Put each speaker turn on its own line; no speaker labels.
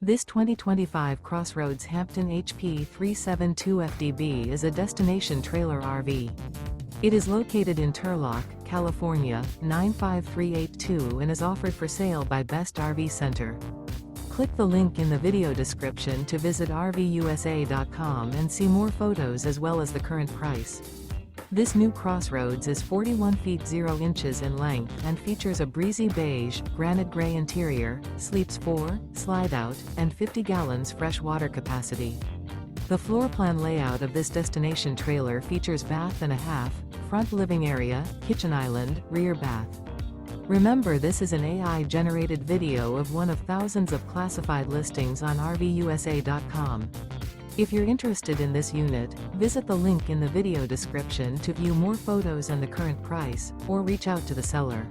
This 2025 CrossRoads Hampton HP372FDB is a destination trailer RV. It is located in Turlock, California, 95382 and is offered for sale by Best RV Center. Click the link in the video description to visit RVUSA.com and see more photos as well as the current price. This new CrossRoads is 41 feet 0 inches in length and features a Breezy Beige, Granite Gray interior, sleeps 4, slide-out, and 50 gallons fresh water capacity. The floor plan layout of this destination trailer features bath and a half, front living area, kitchen island, rear bath. Remember, this is an AI-generated video of one of thousands of classified listings on RVUSA.com. If you're interested in this unit, visit the link in the video description to view more photos and the current price, or reach out to the seller.